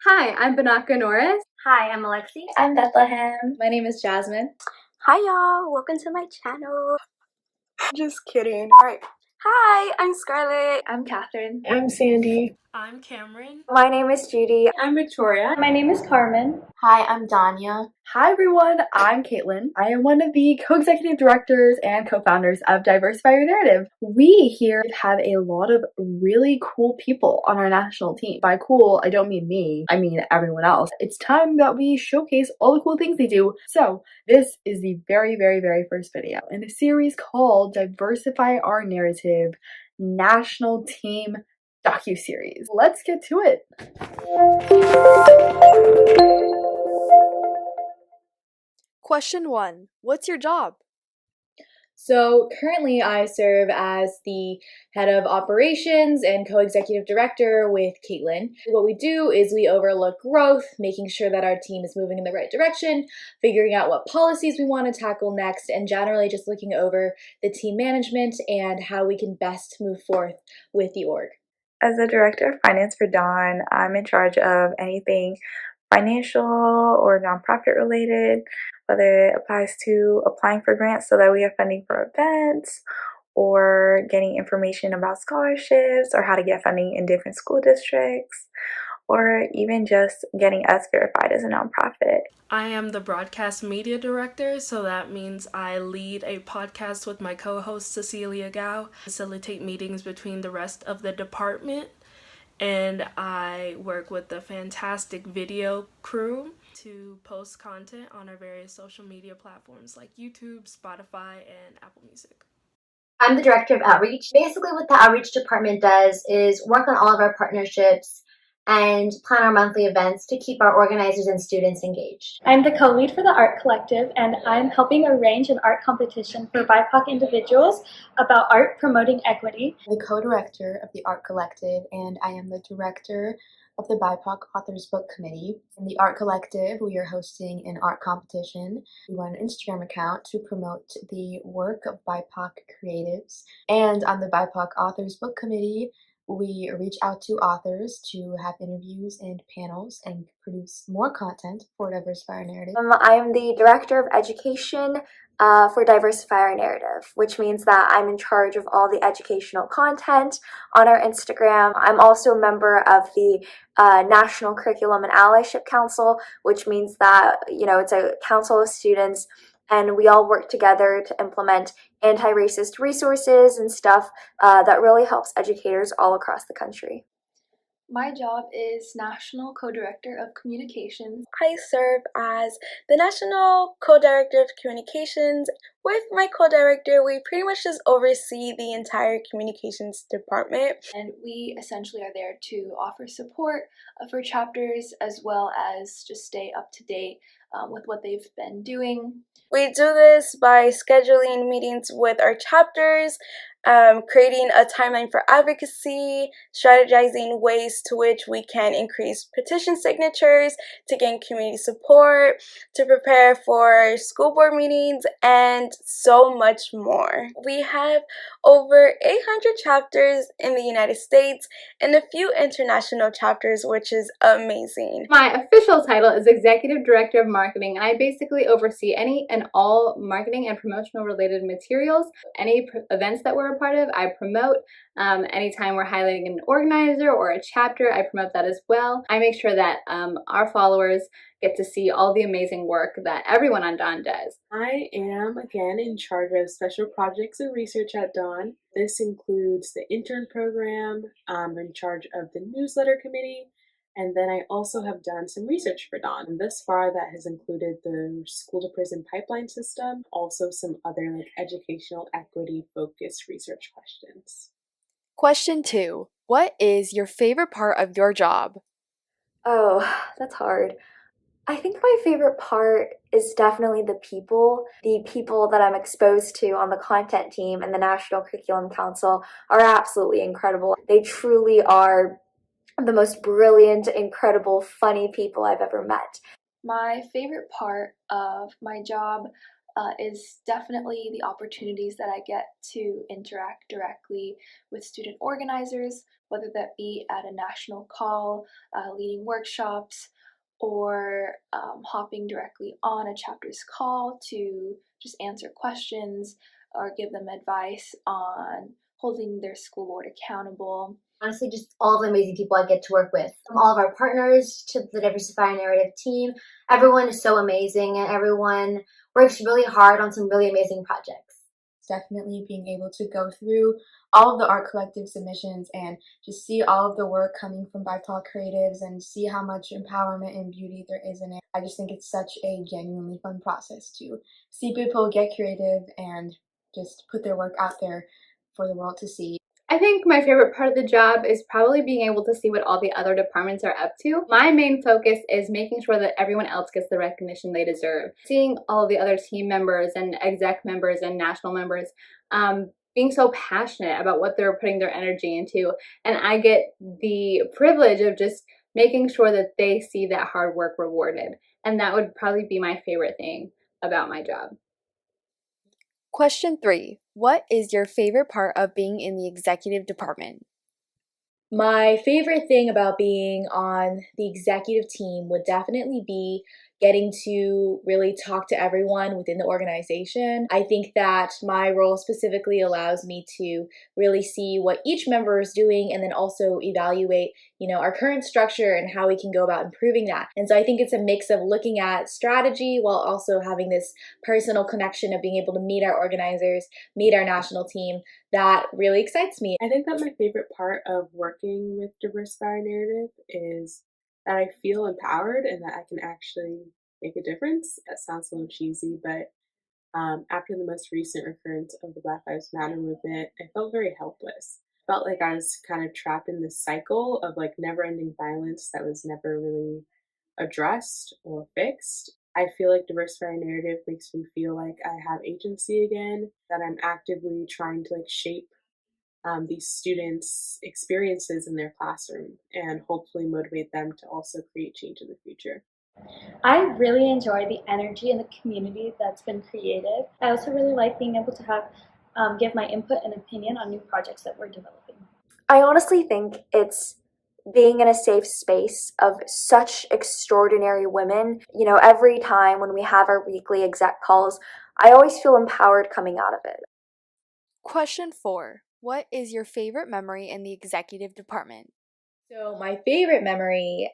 Hi, I'm Banaka Norris. Hi, I'm Alexi. I'm Bethlehem. My name is Jasmine. Hi y'all, welcome to my channel. Just kidding. Alright. Hi, I'm Scarlett. I'm Catherine. I'm Sandy. I'm Cameron. My name is Judy. I'm Victoria. My name is Carmen. Hi, I'm Danya. Hi everyone, I'm Caitlin. I am one of the co-executive directors and co-founders of Diversify Your Narrative. We here have a lot of really cool people on our national team. By cool, I don't mean me, I mean everyone else. It's time that we showcase all the cool things they do. So this is the very first video in a series called Diversify Our Narrative National Team docuseries. Let's get to it. Question 1. What's your job? So currently I serve as the head of operations and co-executive director with Caitlin. What we do is we overlook growth, making sure that our team is moving in the right direction, figuring out what policies we want to tackle next, and generally just looking over the team management and how we can best move forth with the org. As the director of finance for Dawn, I'm in charge of anything financial or nonprofit related, whether it applies to applying for grants so that we have funding for events, or getting information about scholarships or how to get funding in different school districts, or even just getting us verified as a nonprofit. I am the broadcast media director, so that means I lead a podcast with my co-host Cecilia Gao, facilitate meetings between the rest of the department, and I work with the fantastic video crew to post content on our various social media platforms like YouTube, Spotify, and Apple Music. I'm the director of outreach. Basically what the outreach department does is work on all of our partnerships and plan our monthly events to keep our organizers and students engaged. I'm the co-lead for the Art Collective, and I'm helping arrange an art competition for BIPOC individuals about art promoting equity. I'm the co-director of the Art Collective, and I am the director of the BIPOC Authors Book Committee. In the Art Collective, we are hosting an art competition. We run an Instagram account to promote the work of BIPOC creatives. And on the BIPOC Authors Book Committee, we reach out to authors to have interviews and panels and produce more content for Diversify Our Narrative. I am the Director of Education for Diversify Our Narrative, which means that I'm in charge of all the educational content on our Instagram. I'm also a member of the National Curriculum and Allyship Council, which means that, it's a council of students and we all work together to implement anti-racist resources and stuff that really helps educators all across the country. My job is National Co-Director of Communications. I serve as the National Co-Director of Communications. With my co-director, we pretty much just oversee the entire communications department. And we essentially are there to offer support for chapters as well as just stay up to date with what they've been doing. We do this by scheduling meetings with our chapters, creating a timeline for advocacy, strategizing ways to which we can increase petition signatures to gain community support, to prepare for school board meetings, and so much more. We have over 800 chapters in the United States and a few international chapters, which is amazing. My official title is Executive Director of Marketing. I basically oversee any and all marketing and promotional related materials. Any events that we're a part of, I promote. Anytime we're highlighting an organizer or a chapter, I promote that as well. I make sure that our followers get to see all the amazing work that everyone on Dawn does. I am, again, in charge of special projects and research at Dawn. This includes the intern program. I'm in charge of the newsletter committee. And then I also have done some research for Dawn. And thus far, that has included the school to prison pipeline system, also some other educational equity focused research questions. Question 2. What is your favorite part of your job? Oh, that's hard. I think my favorite part is definitely the people that I'm exposed to on the content team and the National Curriculum Council are absolutely incredible. They truly are the most brilliant, incredible, funny people I've ever met. My favorite part of my job is definitely the opportunities that I get to interact directly with student organizers. whether that be at a national call, leading workshops, or hopping directly on a chapter's call to just answer questions or give them advice on holding their school board accountable. Honestly, just all the amazing people I get to work with. From all of our partners to the Diversify Narrative team, everyone is so amazing and everyone works really hard on some really amazing projects. Definitely being able to go through all of the art collective submissions and just see all of the work coming from BIPOC creatives and see how much empowerment and beauty there is in it. I just think it's such a genuinely fun process to see people get creative and just put their work out there for the world to see. I think my favorite part of the job is probably being able to see what all the other departments are up to. My main focus is making sure that everyone else gets the recognition they deserve. Seeing all of the other team members and exec members and national members being so passionate about what they're putting their energy into, and I get the privilege of just making sure that they see that hard work rewarded. And that would probably be my favorite thing about my job. Question 3. What is your favorite part of being in the executive department? My favorite thing about being on the executive team would definitely be getting to really talk to everyone within the organization. I think that my role specifically allows me to really see what each member is doing and then also evaluate, our current structure and how we can go about improving that. And so I think it's a mix of looking at strategy while also having this personal connection of being able to meet our organizers, meet our national team. That really excites me. I think that my favorite part of working with Diversify Narrative is that I feel empowered and that I can actually make a difference. That sounds a little cheesy, but after the most recent recurrence of the Black Lives Matter movement, I felt very helpless. I felt like I was kind of trapped in this cycle of never-ending violence that was never really addressed or fixed. I feel like Diversify Narrative makes me feel like I have agency again, that I'm actively trying to shape these students' experiences in their classroom and hopefully motivate them to also create change in the future. I really enjoy the energy and the community that's been created. I also really like being able to have give my input and opinion on new projects that we're developing. I honestly think it's being in a safe space of such extraordinary women. Every time when we have our weekly exec calls, I always feel empowered coming out of it. Question 4. What is your favorite memory in the executive department? So my favorite memory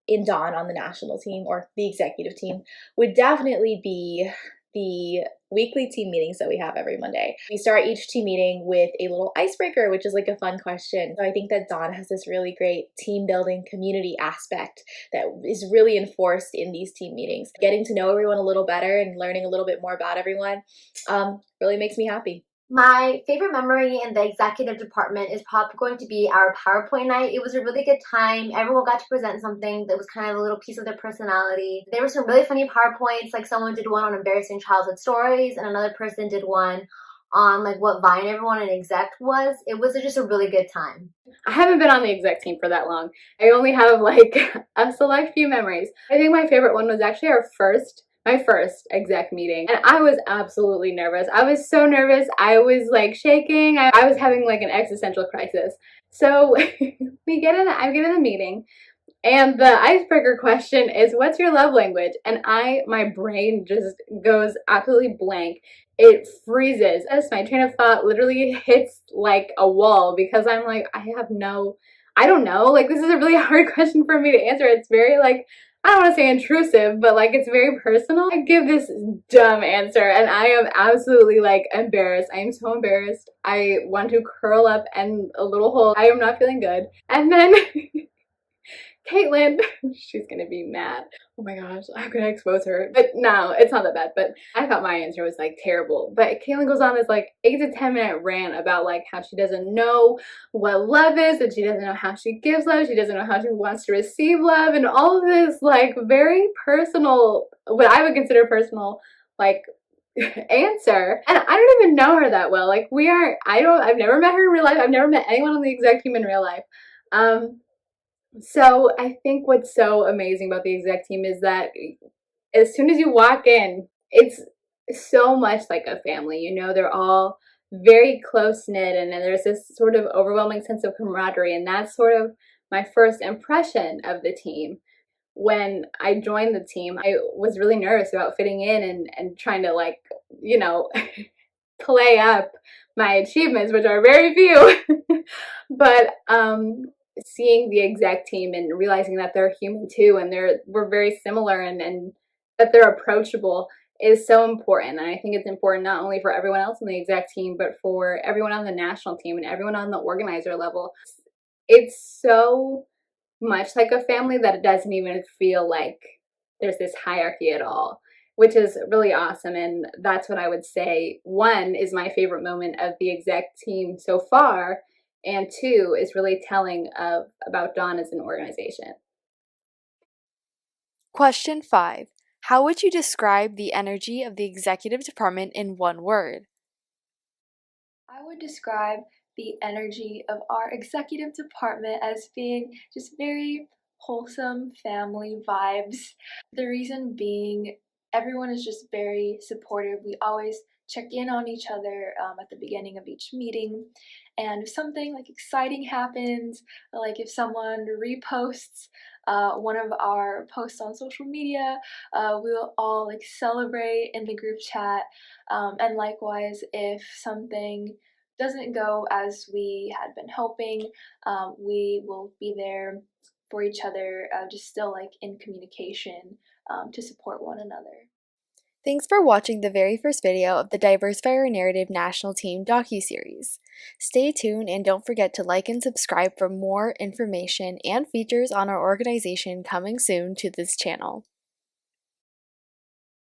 in Dawn on the national team or the executive team would definitely be the weekly team meetings that we have every Monday. We start each team meeting with a little icebreaker, which is a fun question. So I think that Dawn has this really great team building community aspect that is really enforced in these team meetings. Getting to know everyone a little better and learning a little bit more about everyone really makes me happy. My favorite memory in the executive department is probably going to be our PowerPoint night. It was a really good time. Everyone got to present something that was kind of a little piece of their personality. There were some really funny PowerPoints, someone did one on embarrassing childhood stories and another person did one on what Vine everyone in exec was. It was just a really good time. I haven't been on the exec team for that long. I only have a select few memories. I think my favorite one was actually my first exec meeting, and I was absolutely nervous. I was so nervous. I was shaking. I was having an existential crisis. So I get in the meeting, and the icebreaker question is, what's your love language? And my brain just goes absolutely blank. It freezes. My train of thought literally hits a wall because I'm I don't know. This is a really hard question for me to answer. It's very I don't want to say intrusive, but it's very personal. I give this dumb answer and I am absolutely embarrassed. I am so embarrassed. I want to curl up in a little hole. I am not feeling good. And then Caitlin, she's gonna be mad. Oh my gosh, I'm gonna expose her. But no, it's not that bad. But I thought my answer was terrible. But Caitlin goes on this 8 to 10 minute rant about how she doesn't know what love is, and she doesn't know how she gives love, she doesn't know how she wants to receive love, and all of this very personal, what I would consider personal, answer. And I don't even know her that well. I've never met her in real life. I've never met anyone on the exec team in real life. So I think what's so amazing about the exec team is that as soon as you walk in, it's so much like a family. They're all very close knit, and there's this sort of overwhelming sense of camaraderie, and that's sort of my first impression of the team. When I joined the team, I was really nervous about fitting in and trying to, like, you know, play up my achievements, which are very few. But seeing the exec team and realizing that they're human too, and we're very similar, and that they're approachable is so important. And I think it's important not only for everyone else on the exec team, but for everyone on the national team and everyone on the organizer level. It's so much like a family that it doesn't even feel like there's this hierarchy at all, which is really awesome. And that's what I would say, one, is my favorite moment of the exec team so far, and two, is really telling about Dawn as an organization. Question 5. How would you describe the energy of the executive department in one word? I would describe the energy of our executive department as being just very wholesome family vibes. The reason being, everyone is just very supportive. We always check in on each other at the beginning of each meeting. And if something like exciting happens, like if someone reposts one of our posts on social media, we'll all like celebrate in the group chat. And likewise, if something doesn't go as we had been hoping, we will be there for each other, just still like in communication to support one another. Thanks for watching the very first video of the Diversify Our Narrative National Team docuseries. Stay tuned and don't forget to like and subscribe for more information and features on our organization coming soon to this channel.